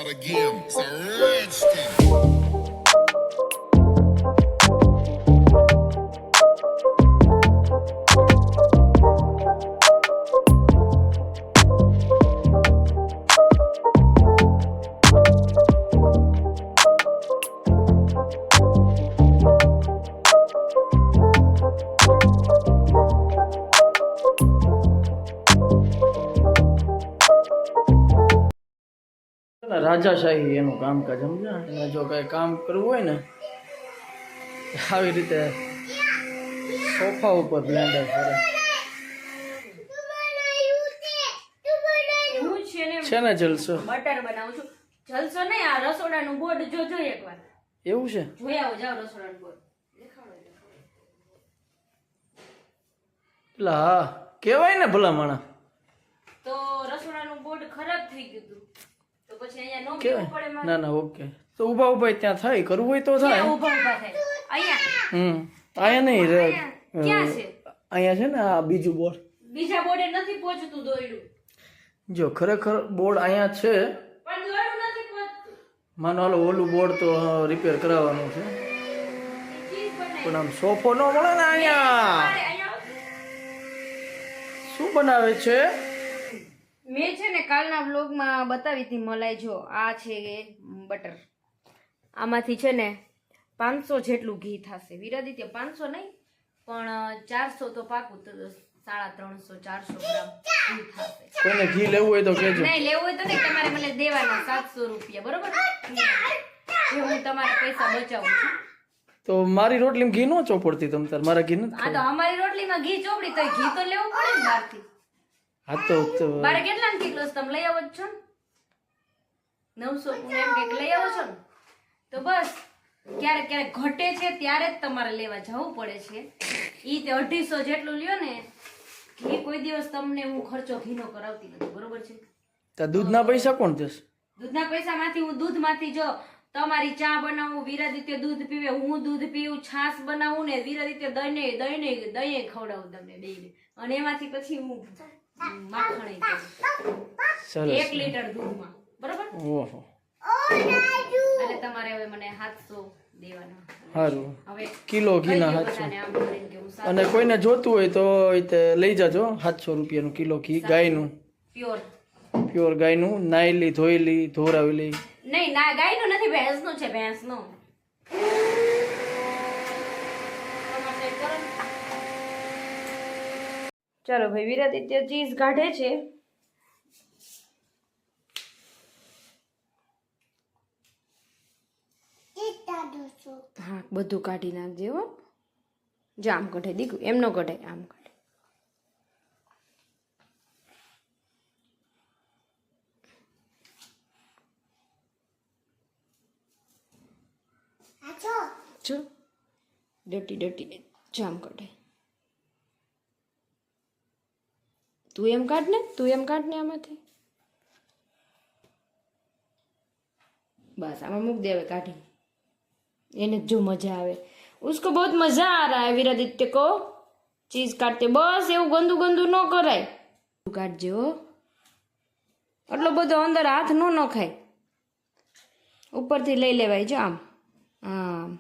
start again. It's a rich thing. રાજાશાહી એનું કામકાજ સમજ્યા એને જો કઈ કામ કરવું હોય ને આવી રીતે સોફા ઉપર બ્લેન્ડર કરે છે ને જલસો બટર બનાવું છું જલસો નહીં આ રસોડાનું બોર્ડ જોજો એકવાર એવું છે જોઈ આવો જાવ રસોડાનું બોર્ડ એટલે હા કેવાય ને ભલા માણા તો રસોડાનું બોર્ડ ખરાબ થઈ ગયું હતું તો પછી અહીંયા નો કેવાય પડે મારે ના ના ઓકે તો ઊભા ઊભા ત્યાં થાય કરવું હોય તો થાય ક્યાં ઊભા ઊભા થાય અહીંયા અહીંયા નહીં ક્યાં છે અહીંયા છે ને આ બીજું બોર્ડ બીજા બોર્ડે નથી પહોંચતું દોયડું જો ખરેખર બોર્ડ અહીંયા છે પણ દોયડું નથી પહોંચતું માનો હાલો ઓલું બોર્ડ તો રિપેર કરાવવાનું છે ચીઝ બનાવી પણ આમ સોફો ન મળે ને અહીંયા અહીંયા શું બનાવે છે મેં છે ને કાલના વ્લોગમાં બતાવી હતી મલાઈ જો આ છે બટર આમાંથી છે ને 500 જેટલું ઘી થશે વિરાદિત્ય 500 નહીં પણ 400 તો પાકું તો 350 400 ગ્રામ ઘી થશે કોઈને ઘી લેવું હોય તો કહેજો નહીં લેવું હોય તો નહીં તમારે મને દેવાના 700 રૂપિયા બરોબર જે હું તમારા પૈસા બચાવું છું તો મારી રોટલીમાં ઘી ન ચોપડતી તમ તાર મારા ઘી નથી આ તો અમારી રોટલીમાં ઘી ચોપડી તો ઘી તો લેવું પડે ને બહારથી હા તો બારે કેટલા કિલો તમે લઈ આવો જ છો ને 900 એમ કંઈક લઈ આવો છો ને તો બસ ક્યારેક ક્યારેક ઘટે છે ત્યારે જ તમારે લેવા જવું પડે છે ઈ તે 250 જેટલું લ્યો ને ઘી કોઈ દિવસ તમને હું ખર્ચો ઘીનો કરાવતી નથી બરોબર છે તો દૂધના પૈસા કોણ દેશે દૂધના પૈસામાંથી હું દૂધમાંથી જો તમારી ચા બનાવું વિરાદિત્ય દૂધ પીવે હું દૂધ પીવું છાશ બનાવું ને વિરાદિત્ય દહીં ખવડાવું તમને બેયને અને એમાંથી પછી હું માખણ સરસ 1 લીટર દૂધમાં બરોબર ઓહો એટલે તમારે હવે મને 700 દેવાના સારું હવે કિલો ઘીના કહી દો 700 બધાને આમ કરીને કે હું અને કોઈને જોતું હોય તો એ તે લઈ જાજો 700 રૂપિયાનું કિલો ઘી ગાયનું પ્યોર પ્યોર ગાયનું નાયેલી ધોયેલી ધોરાવેલી નહીં ના ગાયનું નથી ભેંસનું છે ભેંસનું ચાલો ભાઈ વિરાદિત્ય ચીઝ કાઢે છે હા બધું કાઢી નાખજે હો જો આમ કઢે દીકું એમ ન કઢે આમ કઢે જો ડટી જામ કઢે તું એમ કાઢ ને આમાંથી બસ આમાં મૂક દે હવે કાઢી એને जो मजा आवे उसको बहुत मजा आ रहा है विरादित्य को चीज काटते बस એવું ગંદુ ગંદુ ન કરાય કાઢજે હો એટલો બધો અંદર હાથ ન નખાય ઉપરથી લઈ લેવાય જો આમ આમ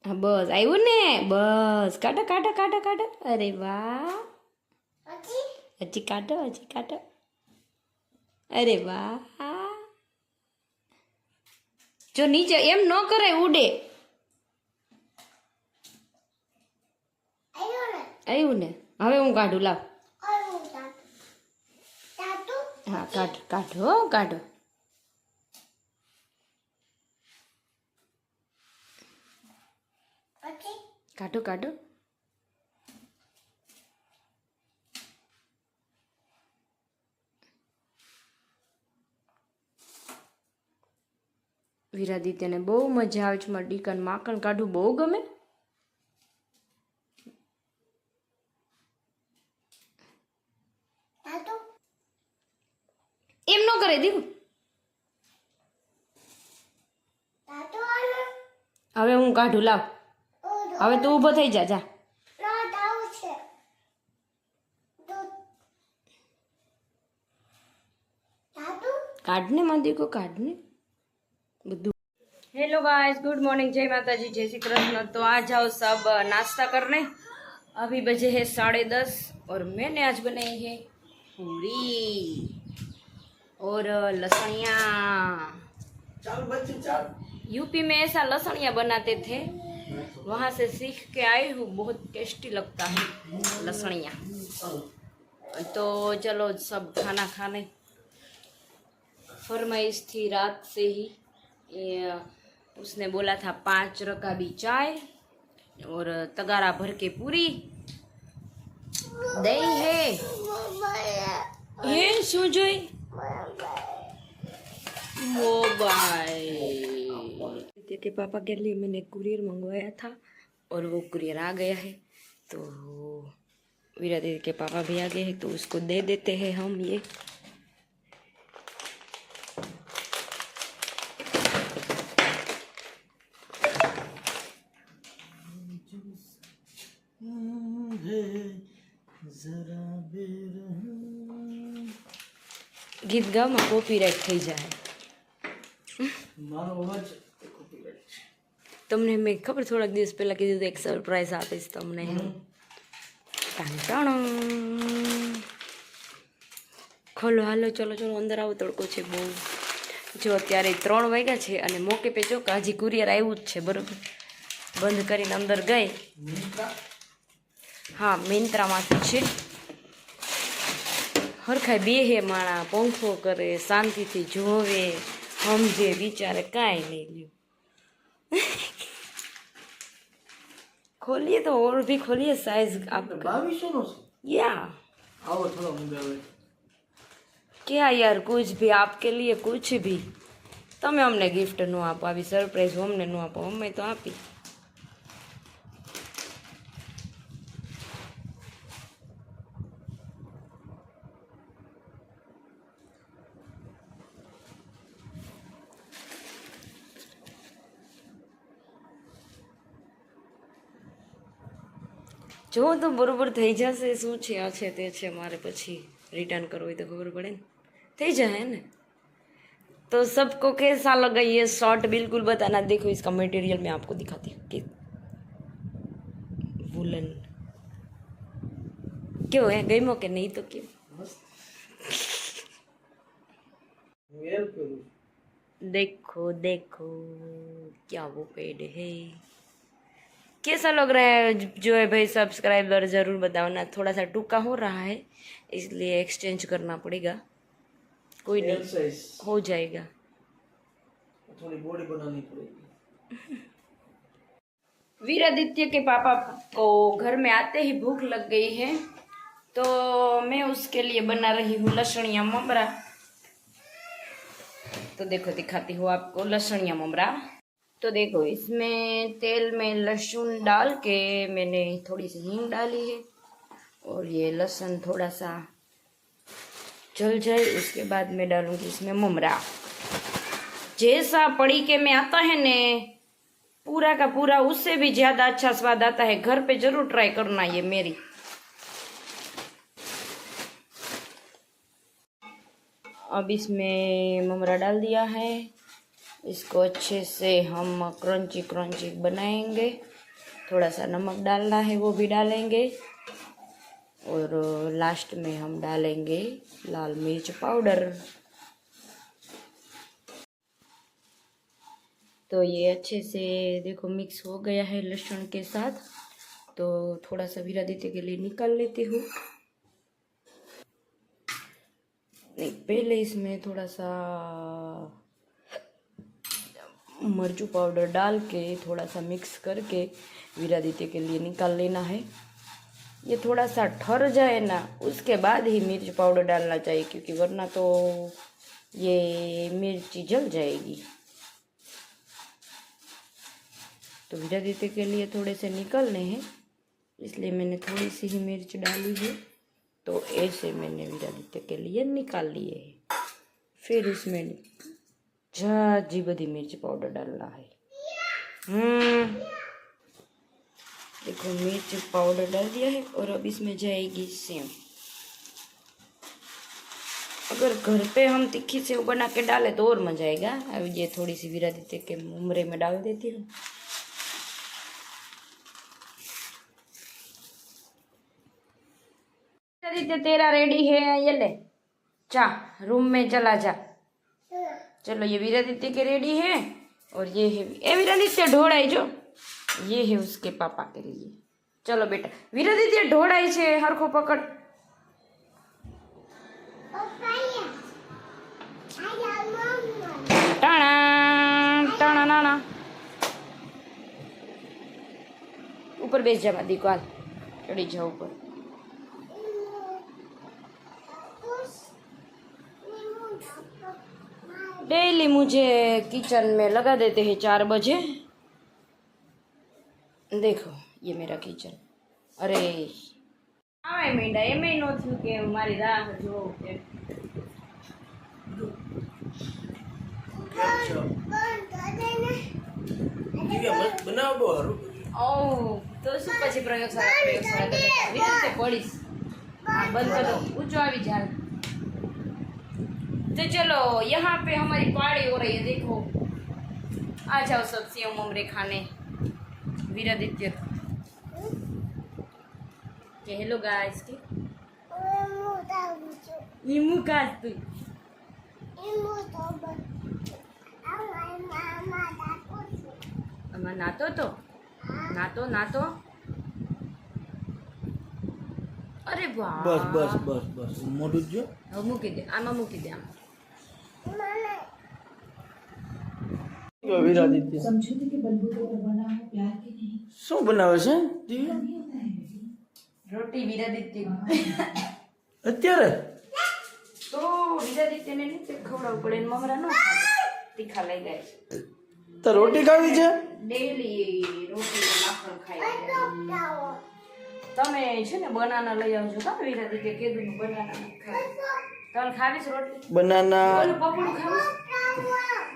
હા બસ આવ્યું ને બસ કાઢો કાઢો કાઢો કાઢો અરે વાહ હજી કાઢો અરે વાહ જો નીચે એમ ન કરાય ઉડે આવ્યું ને હવે હું કાઢું લાવ હા કાઢો કાઢો કાઢો કાઢો વિરાદિત્યને બહુ મજા આવે છે મારા દીકરાને માખણ કાઢવું બહુ ગમે એમ ન કરે દીકુ હવે હું કાઢું લાવ હવે તું ઊભો થઈ જા જા કાઢને માદી કો કાઢને બધું। हेलो गाइस, गुड मॉर्निंग, जय माता जी, जय श्री कृष्ण। तो आ जाओ सब नाश्ता करने। अभी बजे है 10:30 और मैंने आज बनाई है पूरी और लसणिया। यूपी में ऐसा लसणिया बनाते थे, वहाँ से सीख के आई हूँ। बहुत टेस्टी लगता है लसणिया। तो चलो सब खाना खाने। फरमाइश थी रात से ही, उसने बोला था 5 रकाबी चाय और तगारा भर के पूरी। दही है ये शू जोई मोबाइल के पापा के लिए मैंने कुरियर मंगवाया था और वो कुरियर आ गया है। तो वीरा दीदी के पापा भी आ गए हैं, तो उसको दे देते हैं हम ये। ગીત ગામાં કોપીરાઇટ થઈ જાય। તમને મેં ખબર થોડાક દિવસ પહેલા કીધું હતું એક સરપ્રાઈઝ આપીશ તમને। ખોલો હાલો, ચલો ચલો અંદર આવો, તડકો છે બહુ। જો અત્યારે 3 વાગ્યા છે અને મોકે પે જો કે હજી કુરિયર આવ્યું જ છે, બરોબર। બંધ કરીને અંદર ગઈ। હા, મિંત્રામાંથી છે। હરખાય બેહે માણા, પંખો કરે, શાંતિથી જોવે, સમજે, વિચારે, કાંઈ નહીં લ્યો। खोलिए तो और भी खोलिए साइज आप 2200 નો છે। या આવો થોડો મંગાવે। क्या यार, कुछ भी आपके लिए कुछ भी। તમે અમને ગિફ્ટ ન આપો, આવી સરપ્રાઈઝ અમને ન આપો, અમે તો આપી। જો તો બરોબર થઈ જશે, શું છે આ છે તે છે, મારે પછી रिटर्न करो तो खबर पड़े ना, થઈ जाए ना। तो सबको कैसा लगा ये शॉर्ट बिल्कुल बताना। देखो इसका मटेरियल मैं आपको दिखाती हूँ कि वुलन क्यों है, गई मौके नहीं तो क्यों। देखो देखो क्या वो पेड़ है। कैसा लग रहा है जो है भाई, सब्सक्राइबर ज़रूर बताओ। थोड़ा सा टूका हो रहा है, इसलिए एक्सचेंज करना पड़ेगा। कोई नहीं, हो जाएगा। थोड़ी बॉडी बनानी पड़ेगी। वीरादित्य के पापा को घर में आते ही भूख लग गई है, तो मैं उसके लिए बना रही हूँ लसणिया ममरा। तो देखो दिखाती हूँ आपको लसणिया ममरा। तो देखो इसमें तेल में लहसुन डाल के मैंने थोड़ी सी हींग डाली है और ये लहसुन थोड़ा सा जल जाए, उसके बाद मैं डालूंगी इसमें ममरा। जैसा पड़ी के में आता है ने पूरा का पूरा, उससे भी ज़्यादा अच्छा स्वाद आता है। घर पे ज़रूर ट्राई करना ये मेरी। अब इसमें ममरा डाल दिया है, इसको अच्छे से हम क्रंची क्रंची बनाएंगे। थोड़ा सा नमक डालना है, वो भी डालेंगे। और लास्ट में हम डालेंगे लाल मिर्च पाउडर। तो ये अच्छे से देखो मिक्स हो गया है लहसुन के साथ। तो थोड़ा सा वीरादित्य के लिए निकाल लेती हूँ। नहीं, पहले इसमें थोड़ा सा मर्चू पाउडर डाल के थोड़ा सा मिक्स करके वीरादित्य के लिए निकाल लेना है। ये थोड़ा सा ठर जाए ना, उसके बाद ही मिर्च पाउडर डालना चाहिए, क्योंकि वरना तो ये मिर्ची जल जाएगी। तो वीरादित्य के लिए थोड़े से निकलने हैं, इसलिए मैंने थोड़ी सी ही मिर्च डाली है। तो ऐसे मैंने वीरादित्य के लिए निकाल लिए है। फिर इसमें जी बड़ी मिर्च पाउडर डालना है। देखो मिर्च पाउडर डाल दिया है और अब इसमें जाएगी सेव। अगर घर पे हम तीखी सेव बना के डाले तो और मजा आएगा। अब ये थोड़ी सी विरादित्य के उमरे में डाल देती हूँ। विरादित्य तेरा रेडी है, ये ले जा रूम में चला जा। चलो ये विरादित्य के रेडी है और ये है ए विरादित्य ढोड़ाई जो ये है उसके पापा के लिए। चलो बेटा विरादित्य ढोड़ाई छे हरखो पकड़। टाणा टाणा नाना ऊपर बेच जा दीको हाल चढ़ी जा ऊपर। डेली मुझे किचन में लगा देते हैं 4 बजे। देखो ये मेरा किचन। अरे आवे मींडा ए में नो थी के मारी राह जो के બનાવો હારું ओ तो શું પછી પ્રયોગશાળા વિરાદિત્ય પડીશ। हाँ बंद कर दो ऊंचो आवी जा। तो चलो यहाँ पे हमारी पार्टी हो रही है। देखो आ जाओ सब सेव ममरे खाने। विरादित्य के हेलो गाइस के नींबू काट तू अम्मा नातो तो नातो नातो। अरे वाह બસ બસ બસ બસ મોઢું જો હવે મૂકી દે આમાં મૂકી દે આમાં। વિરાદિત્ય શું બનાવે છે દિવ્યા? रोटी विरादित्य અત્યારે तो विरादित्य ने नहीं खवડાવવું પડે મમરા નો ખાય તીખા લઈ જાય। તો રોટી ખાવી છે? ડેલી રોટી માખણ ખાય। તમે છે ને બનાના લઈ આવજો કા વિરાદિત્ય કીધું બનાના ખાય। તમે ખાવીશ રોટી? બનાના ઓલું પપડું ખાવીશ?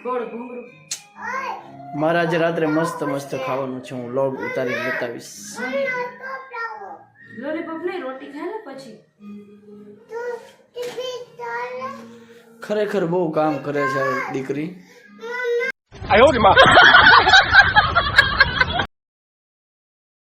ગોળ ભૂંગળું મારા આજે રાત્રે મસ્ત મસ્ત ખાવાનું છે। હું લોગ ઉતારી બતાવીશ। લોલીપોપ નહીં રોટી ખાય ને પછી। ખરેખર બહુ કામ કરે છે આ દીકરી। 哎呦我的妈！